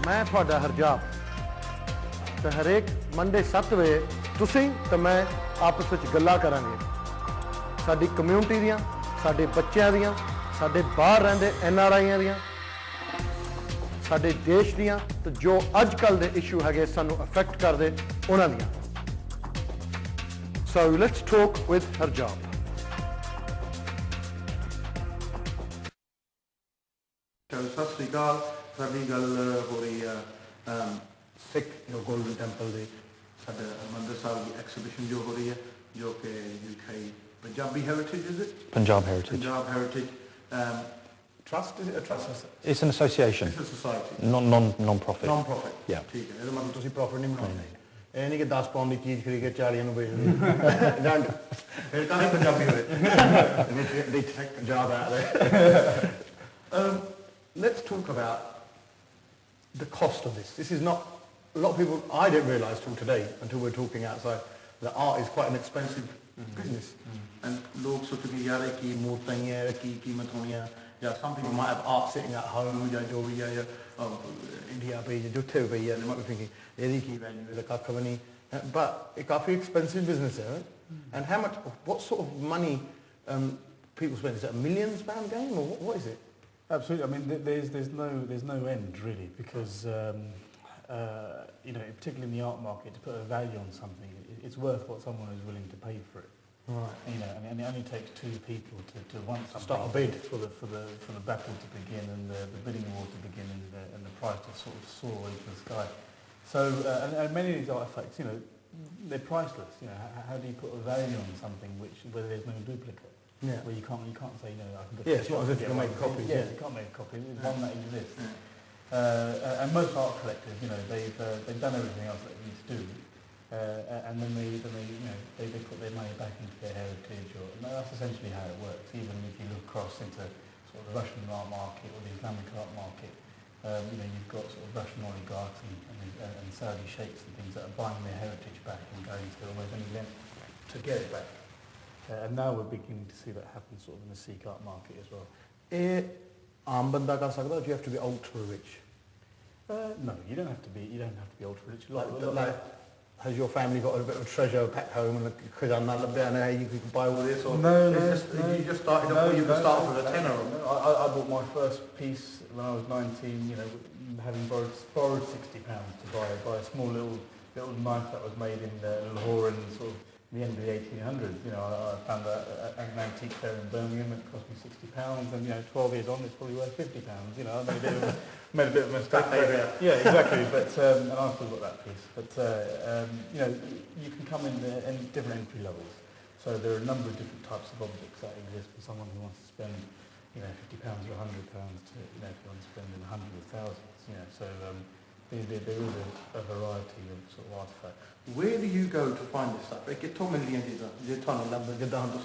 मैं ਤੁਹਾਡਾ ਹਰਜਾਪ ਤੇ ਹਰੇਕ ਮੰਡੇ 7 ਵਜੇ ਤੁਸੀਂ ਤੇ ਮੈਂ ਆਪਸ ਵਿੱਚ ਗੱਲਾਂ ਕਰਾਂਗੇ ਸਾਡੀ ਕਮਿਊਨਿਟੀ ਦੀਆਂ ਸਾਡੇ ਬੱਚਿਆਂ ਦੀਆਂ ਸਾਡੇ ਬਾਹਰ ਰਹਿੰਦੇ ਐਨਆਰਆਈਆਂ ਦੀਆਂ ਸਾਡੇ ਦੇਸ਼ ਦੀਆਂ ਤੇ ਜੋ ਅੱਜ ਕੱਲ ਦੇ ਇਸ਼ੂ ਹੈਗੇ ਸਾਨੂੰ ਅਫੈਕਟ ਕਰਦੇ ਉਹਨਾਂ ਦੀਆਂ So let's talk with Harjap. ਸਤਿ ਸ਼੍ਰੀ ਅਕਾਲ ਸਾਡੀ ਗੱਲ ਹੋ ਰਹੀ ਹੈ ਸਿੱਖ ਗੋਲਡਨ ਟੈਂਪਲ ਦੇ ਸਾਡੇ ਹਰਿਮੰਦਰ ਸਾਹਿਬ ਦੀ ਐਕਸੀਬਿਸ਼ਨ ਜੋ ਹੋ ਰਹੀ ਹੈ ਜੋ ਕਿ UK Punjabi heritage is it? Punjab Heritage. Punjab Heritage Trust, is it a trust? It's an association. It's a society. Non-profit. Non-profit. Yeah. ਠੀਕ ਹੈ ਇਹਦਾ ਮਤਲਬ ਤੁਸੀਂ ਪ੍ਰੋਫਿਟ ਨਹੀਂ ਬਣਾਉਂਦੇ ਇਹ ਨਹੀਂ ਕਿ 10 ਪਾਉਂਡ ਦੀ ਚੀਜ਼ ਖਰੀਦ ਕੇ 40 ਨੂੰ ਵੇਚ ਦਿਓ ਜੰਡ ਫਿਰ ਤਾਂ ਪੰਜਾਬੀ ਹੋਏ they take a job out there. Let's talk about the cost of this. This is not, a lot of people, I didn't realise till today, until we were talking outside, that art is quite an expensive business. And log sort of yaar ki moortain hai ki qeemat honi hai ya some people might have art sitting at home ya jo bhi hai India pe jo the bhi hai they might be thinking edi ki value hai kakha bhi nahi but it's काफी expensive business hai right? And how much, what sort of money people spend? Is it a millions pound game or what is it? Absolutely. I mean, there's no end really, because you know, particularly in the art market, to put a value on something, it's worth what someone is willing to pay for it. Right. You know, and it only takes two people to want something, start a bid for the battle to begin and the bidding war to begin and the price to sort of soar into the sky. So and many of these artifacts, you know, they're priceless. You know, how do you put a value on something where there's no duplicate? Yeah. Where you can't say, no, I can get it's not as if you can make copies. Yeah, you can't make a copy. There's one that exists. And most art collectors, you know, they've done everything else that they need to do, and then they you know they put their money back into their heritage, and that's essentially how it works. Even if you look across into sort of the Russian art market or the Islamic art market, you know, you've got sort of Russian oligarchs and Saudi sheikhs and things that are buying their heritage back and going to almost any length to get it back. And now we're beginning to see that happen sort of in the Sikh art market as well. ਆਮ ਬੰਦਾ ਕਰ ਸਕਦਾ or do you have to be ultra rich? No, you don't have to be ultra rich. Like, has your family got a bit of treasure back home and khazana labya na you can buy all this or no, you just started off you can start with a tenner? I bought my first piece when I was 19, you know, having borrowed £60 to buy a small little knife that was made in Lahore in sort of the end of the 1800s. You know, I found an antique there in Birmingham. It cost me £60, and you know, 12 years on, it's probably worth £50. You know, I made a bit of a mistake there. Yeah, exactly. But and I've still got that piece. But you know, you can come in different entry levels. So there are a number of different types of objects that exist for someone who wants to spend, you know, £50 or £100 to, you know, if you want to spend in hundreds of thousands. You know, so there is a variety of sort of artifacts. Where do you go to find this stuff? Like, tell me the end of the tunnel number. You found a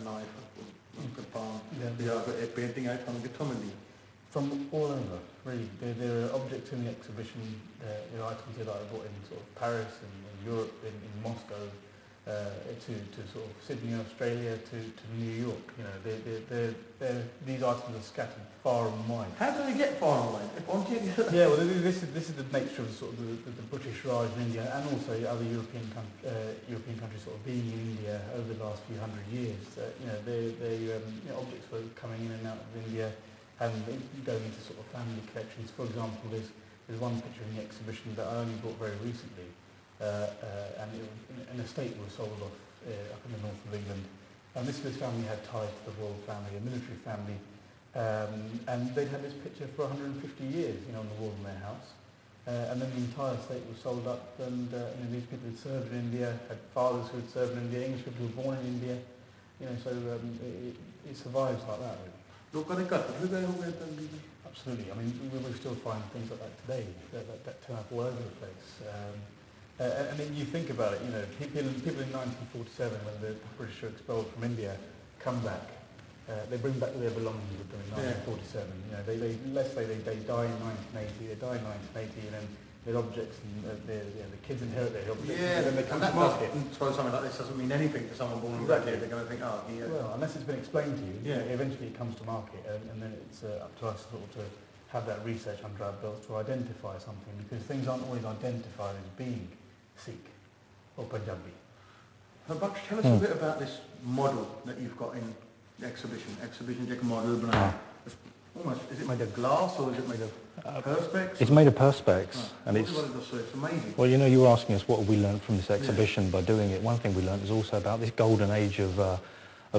knife, a palm. A painting. I found a From all over, really. There are objects in the exhibition, you know, items that I bought in sort of Paris and Europe, in Moscow, to sort of Sydney, Australia, to New York. You know, these items are scattered far and wide. How do they get far and wide? Yeah, well, this is the nature of sort of the British Raj in India, and also other European countries sort of being in India over the last few hundred years. You know, objects were coming in and out of India, and going into sort of family collections. For example, there's one picture in the exhibition that I only bought very recently. And an estate was sold off up in the north of England, and this family had ties to the royal family, a military family, and they'd had this picture for 150 years, you know, on the wall in their house, and then the entire estate was sold up, and you know, these people had served in India, had fathers who had served in India, English people who were born in India, you know, so it survives like that, really. Absolutely. I mean, we still find things like that today that turn up all over the place. And then you think about it, you know, people in 1947, when the British were expelled from India, come back. They bring back their belongings with them in 1947. You know, let's say they die in 1980. They die in 1980, and then their objects and the kids inherit their objects. Yeah, and then they come to market. Something like this doesn't mean anything to someone born and bred here. They're going to think, oh, yeah. Well, unless it's been explained to you, eventually it comes to market, and then it's up to us sort of have that research under our belts to identify something, because things aren't always identified as being Sikh or Punjabi. Harbakhsh, tell us a bit about this model that you've got in the exhibition. Exhibition like a model, almost, is it made of glass or is it made of perspex? It's made of perspex, and it's amazing. Well, you know, you were asking us what have we learned from this exhibition by doing it. One thing we learned is also about this golden age of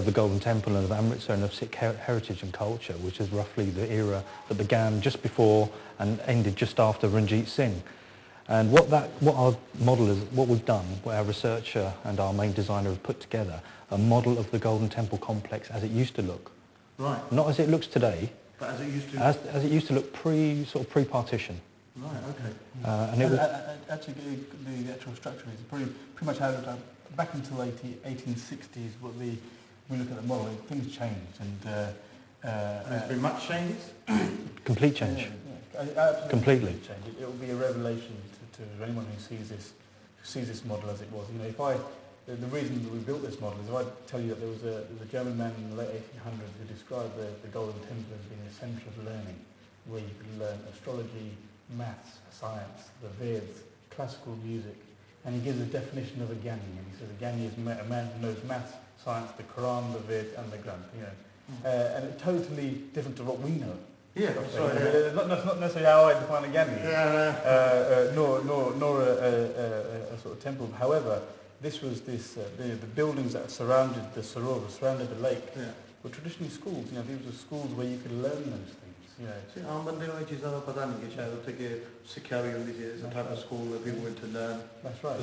the Golden Temple and of Amritsar and of Sikh heritage and culture, which is roughly the era that began just before and ended just after Ranjit Singh. And what our model is, what we've done, what our researcher and our main designer have put together, a model of the Golden Temple complex as it used to look. Right. Not as it looks today. But as it used to. As it used to look pre-partition. Right. Okay. And it was actually the actual structure is pretty much how it looked back until 1860s. We look at the model, things changed, and there's been much changes. Complete change. Completely change. It will be a revelation to anyone who sees this model as it was. You know, the reason that we built this model is if I tell you that there was a German man in the late 1800s who described the Golden Temple as being a centre of learning, where you could learn astrology, maths, science, the Veds, classical music, and he gives a definition of a Gyani, and he says a Gyani is a man who knows maths, science, the Quran, the Veds, and the Granth. You know, and it's totally different to what we know. Yeah, That's not necessarily how I define a Gyani, nor a sort of temple. However, this was the buildings that surrounded the Sarovar, surrounded the lake, were traditionally schools. You know, these were schools where you could learn those things. You know, आम बंदे को ये चीज़ ज़्यादा पता नहीं है शायद होते कि शिक्षा भी होती है. It's a type of school where people went to learn. That's right.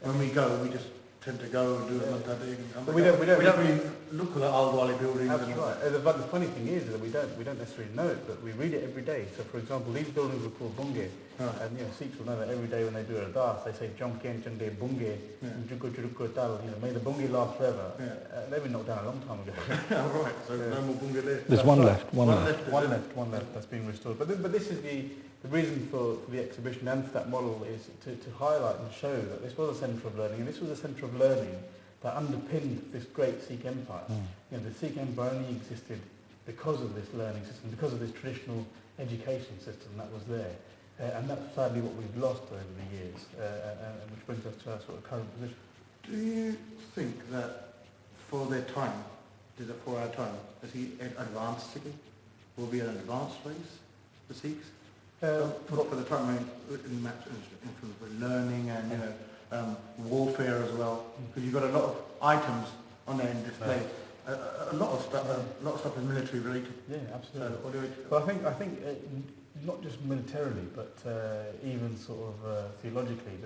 When we go, we just tend to go and do it like that. But we don't really look at the old Wali buildings. That's right. But the funny thing is that we don't necessarily know it, but we read it every day. So, for example, these buildings were called bunge, and you know, Sikhs will know that every day when they do a ardas, they say Jomken Chande bunge, Juko Juko Tal. You know, may the bunge last forever. They've been knocked down a long time ago. Right. So no more bunge there. There's one left. One left. That's being restored. But this is the reason for the exhibition and for that model is to highlight and show that this was a centre of learning, and this was a centre of learning that underpinned this great Sikh empire. You know, the Sikh empire only existed because of this learning system, because of this traditional education system that was there. And that's sadly what we've lost over the years, and which brings us to our sort of current position. Do you think that for their time, for our time, is he advanced Sikh? Will be an advanced race, the Sikhs? For the time, I mean, in learning and, you know, warfare as well, because you've got a lot of items on there in display. A lot of stuff is military related. Yeah, absolutely. So, well, I think not just militarily, but even sort of theologically,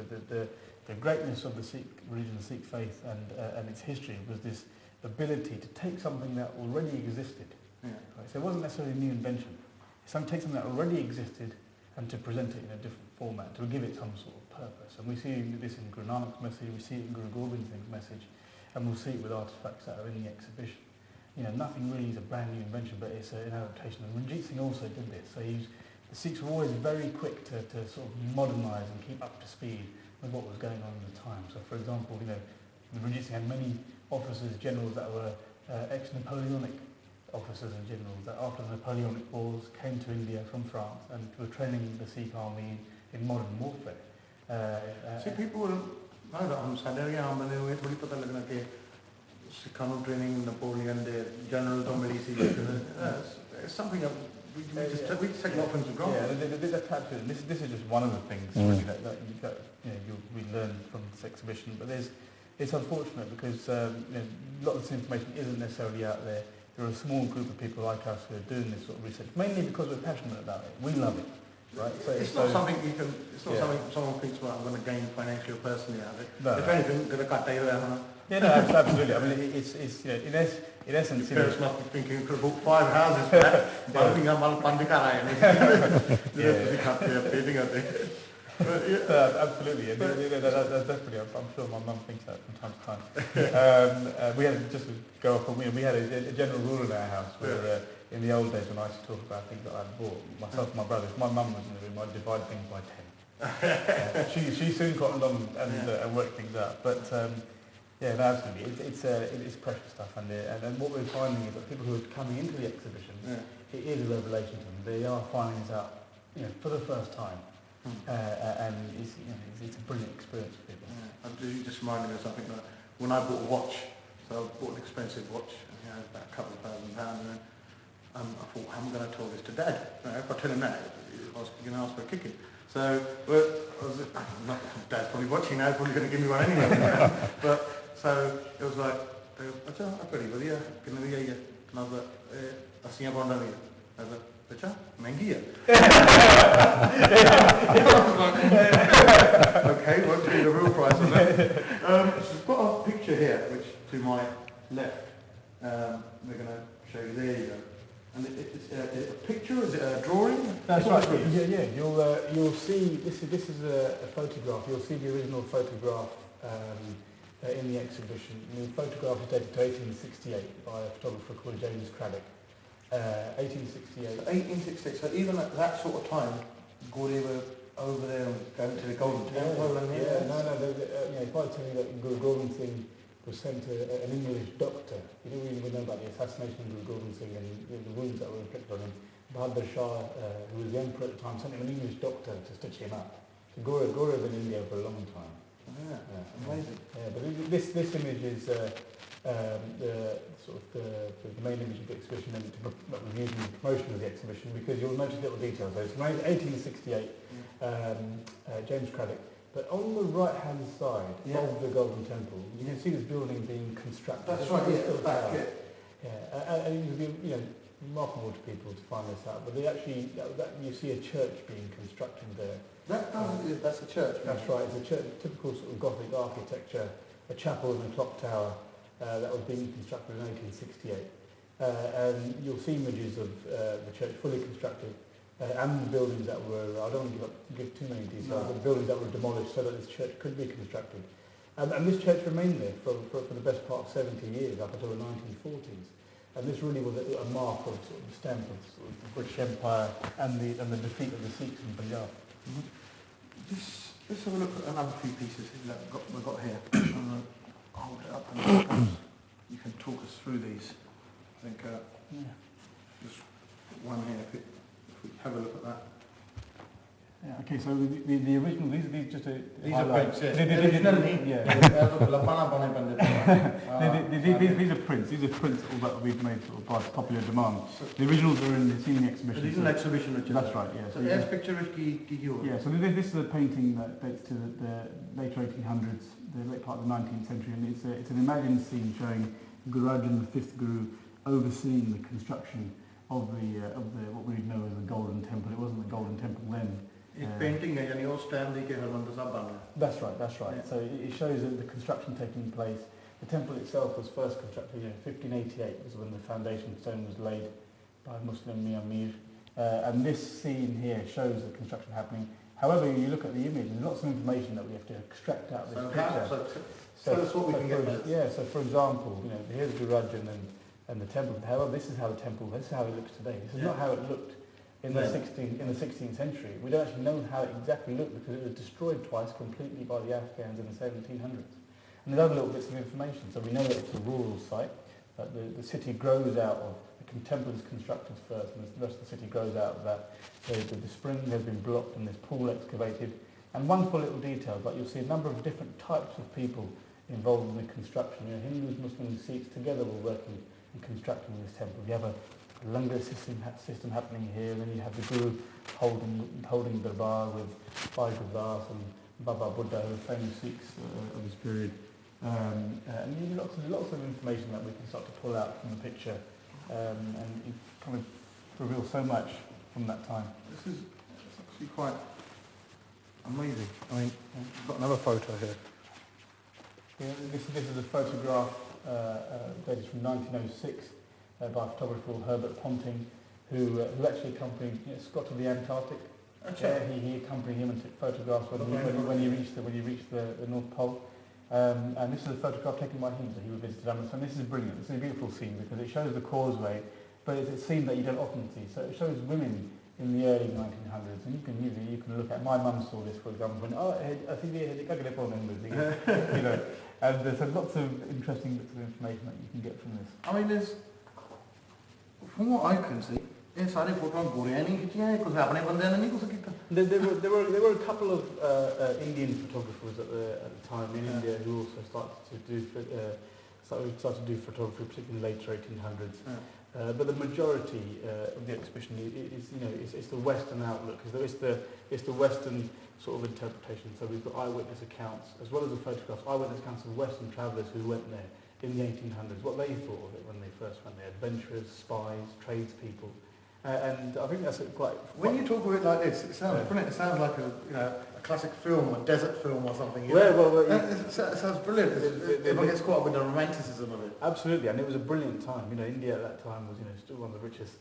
the greatness of the Sikh religion, the Sikh faith, and its history was this ability to take something that already existed. Yeah. Right? So it wasn't necessarily a new invention. It's take something that already existed and to present it in a different format, to give it some sort of purpose. And we see this in Guru Nanak's message, we see it in Guru Gobind Singh's message, and we'll see it with artefacts that are in the exhibition. You know, nothing really is a brand new invention, but it's an adaptation. And Ranjit Singh also did this. So the Sikhs were always very quick to sort of modernise and keep up to speed with what was going on at the time. So, for example, you know, Ranjit Singh had many officers, generals that were ex-Napoleonic officers and generals that after the Napoleonic Wars came to India from France and were training the Sikh army in modern warfare. See, people will know that on Saturday, training in Napoleon, the generals on military. It's something that we just take it for granted. Yeah, that's absolutely. This is just one of the things really that you know we learn from this exhibition. But it's unfortunate because you know, a lot of this information isn't necessarily out there. There are a small group of people like us who are doing this sort of research, mainly because we're passionate about it. We love it, right? So it's not something you can. It's not something someone thinks, well, I'm going to gain financially or personally out of it. No, if anything, going to cut down on it. Yeah, no, absolutely. I mean, it's you know, in essence, your parents must be thinking you could have bought 5 houses for that. Absolutely. That's definitely. I'm sure my mum thinks that from time to time. We had just to go off. We had a general rule in our house where in the old days when I used to talk about things that I'd bought, myself and my brothers, my mum was in the room. I'd divide things by 10. She soon cottoned on and worked things out. But Yeah, no, absolutely. It's precious stuff, and what we're finding is that people who are coming into the exhibition, it is a revelation to them. They are finding this out, for the first time, and it's a brilliant experience for people. You just reminded me of something that when I bought a watch, so I bought an expensive watch, about a couple of £1,000, and then I thought, how am I going to tell this to Dad? If I tell him that, I was going to ask for a kicking. So, Dad's probably watching now, probably going to give me one anyway. So it was like, अच्छा बड़ी बढ़िया कितने की आई है मतलब 80 pound की है अच्छा महंगी है okay, won't tell you the real price on that. So we've got a picture here which to my left we're going to show you. There you go. And it's a picture, is it a drawing? That's right. Yeah. You'll see this is a photograph. You'll see the original photograph in the exhibition. The photograph is dated to 1868 by a photographer called James Craddock. 1868. 1868. So even at that sort of time, Gauri were over there and going to the Golden Temple. If I tell you that Guru Gobind Singh was sent to an English doctor, you don't really know about the assassination of Guru Gobind Singh and the wounds that were inflicted on him. Bahadur Shah, who was the emperor at the time, sent him an English doctor to stitch him up. So Gauri was in India for a long time. Amazing. Yeah, but this image is the main image of the exhibition and that was used in the promotion of the exhibition, because you'll notice little details. So it's 1868, James Craddock. But on the right-hand side of the Golden Temple, you can see this building being constructed. That's right. Back. And it would be remarkable to people to find this out. But they actually, you see a church being constructed there. That's a church. That's right. It's a church, typical sort of Gothic architecture, a chapel and a clock tower that was being constructed in 1868. And you'll see images of the church fully constructed and the buildings that were, I don't want to give too many details, but buildings that were demolished so that this church could be constructed. And this church remained there for the best part of 70 years, up until the 1940s. And this really was a mark of sort of the stamp of sort of the British Empire and the defeat of the Sikhs in Punjab. Let's have a look at another few pieces that we've got here. I'll hold it up and you can talk us through these. I think just one here, if we have a look at that. Yeah, okay, so the original, these just a these are prints, these are prints. These are prints that we've made sort of by popular demand. The originals are in the exhibition. These are in the exhibition, Richard. That's right, yeah. So this picture is so this is a painting that dates to the later 1800s, the late part of the 19th century, and it's an imagined scene showing Guru Arjan, the fifth Guru, overseeing the construction of the what we know as the Golden Temple. It wasn't the Golden Temple then. Painting है यानी उस time के हरमंदिर साहब बना है. That's right. Yeah. So it shows the construction taking place. The temple itself was first constructed in 1588, was when the foundation stone was laid by Muslim Mian Mir. And this scene here shows the construction happening. However, you look at the image, there's lots of information that we have to extract out of this picture. So that's what we can get. Yeah. So for example, here's Guru Arjan and the temple. However, this is how it looks today. This is not how it looked in the 16th century. We don't actually know how it exactly looked because it was destroyed twice completely by the Afghans in the 1700s. And there's other little bits of information. So we know that it's a rural site, that the city grows out of, the temple is constructed first and the rest of the city grows out of that. The spring has been blocked and this pool excavated. And wonderful little detail, but you'll see a number of different types of people involved in the construction. Hindus, Muslims, Sikhs together were working in constructing this temple. You have a langar system happening here, and then you have the Guru holding darbar with Bhai Gurdas and Baba Buddha, the famous Sikhs of this period. And you have lots of information that we can start to pull out from the picture, and it kind of reveals so much from that time. This is actually quite amazing. I mean, I've got another photo here. Yeah, this is a photograph dated from 1906. By a photographer called Herbert Ponting, who actually accompanied Scott to the Antarctic. He accompanied him and took photographs when he reached the North Pole. And this is a photograph taken by him, so he visited Amritsar. And this is brilliant. It's a beautiful scene because it shows the causeway, but it's a scene that you don't often see. So it shows women in the early 1900s, and you can look at. My mum saw this, for example, when I think And there's lots of interesting bits of information that you can get from this. I mean, from what I can see, ਇਹ ਸਾਰੇ ਫੋਟੋਆਂ ਗੋਰਿਆਂ ਨਹੀਂ ਖਿੱਚੀਆਂ ਇਹ ਕੁਝ ਆਪਣੇ ਬੰਦਿਆਂ ਨੇ ਨਹੀਂ ਕੁਝ ਕੀਤਾ There were a couple of Indian photographers at the time in India who also started to do photography, particularly later 1800s. But the majority of the exhibition is it's the Western outlook. It's the Western sort of interpretation. So we've got eyewitness accounts as well as the photographs. Eyewitness accounts of Western travellers who went there in the 1800s. What they thought of it when they first went there: adventurers, spies, tradespeople. And I think that's quite. When you talk of it like this, it sounds brilliant. It sounds like a classic film, a desert film or something. It sounds brilliant. Everyone gets caught up with the romanticism of it. Absolutely, and it was a brilliant time. India at that time was still one of the richest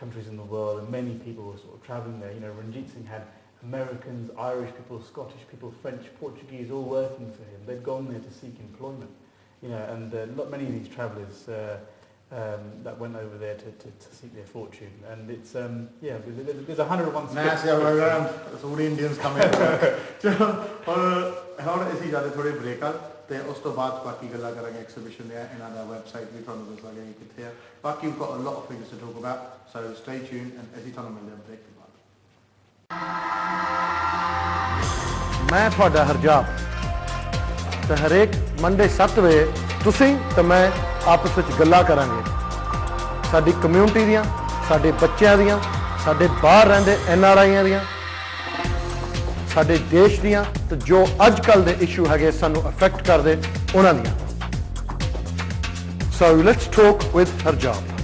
countries in the world, and many people were sort of travelling there. Ranjit Singh had Americans, Irish people, Scottish people, French, Portuguese, all working for him. They'd gone there to seek employment. And many of these travellers. That went over there to seek their fortune, and it's there's 101 nice the other way around. That's all the Indians coming ਚਲੋ ਹੁਣ ਅਸੀਂ ਜਿਆਦਾ ਥੋੜੇ break ਆ ਤੇ ਉਸ ਤੋਂ ਬਾਅਦ ਬਾਕੀ ਗੱਲਾਂ ਕਰਾਂਗੇ ਐਗਜ਼ੀਬਿਸ਼ਨ ਦੇ ਇਹਨਾਂ ਦਾ ਵੈਬਸਾਈਟ ਵੀ ਤੁਹਾਨੂੰ ਦੱਸਾਂਗੇ ਕਿੱਥੇ ਆ ਬਾਕੀ we've got a lot of things to talk about, so stay tuned and ਅਸੀਂ ਤੁਹਾਨੂੰ ਮਿਲਦੇ ਹਾਂ ਬ੍ਰੇਕ ਤੋਂ ਬਾਅਦ। ਮੈਂ ਤੁਹਾਡਾ ਹਰਜਾਪ ਤੇ ਹਰੇਕ ਮੰਡੇ 7 ਵਜੇ ਤੁਸੀਂ ਤੇ ਮੈਂ ਆਪਸ ਵਿੱਚ ਗੱਲਾਂ ਕਰਾਂਗੇ ਸਾਡੀ ਕਮਿਊਨਿਟੀ ਦੀਆਂ, ਸਾਡੇ ਬੱਚਿਆਂ ਦੀਆਂ, ਸਾਡੇ ਬਾਹਰ ਰਹਿੰਦੇ NRIਆਂ ਦੀਆਂ, ਸਾਡੇ ਦੇਸ਼ ਦੀਆਂ ਤੇ ਜੋ ਅੱਜ ਕੱਲ੍ਹ ਦੇ ਇਸ਼ੂ ਹੈਗੇ ਸਾਨੂੰ ਅਫੈਕਟ ਕਰਦੇ ਉਹਨਾਂ ਦੀਆਂ। So let's talk with Harjap.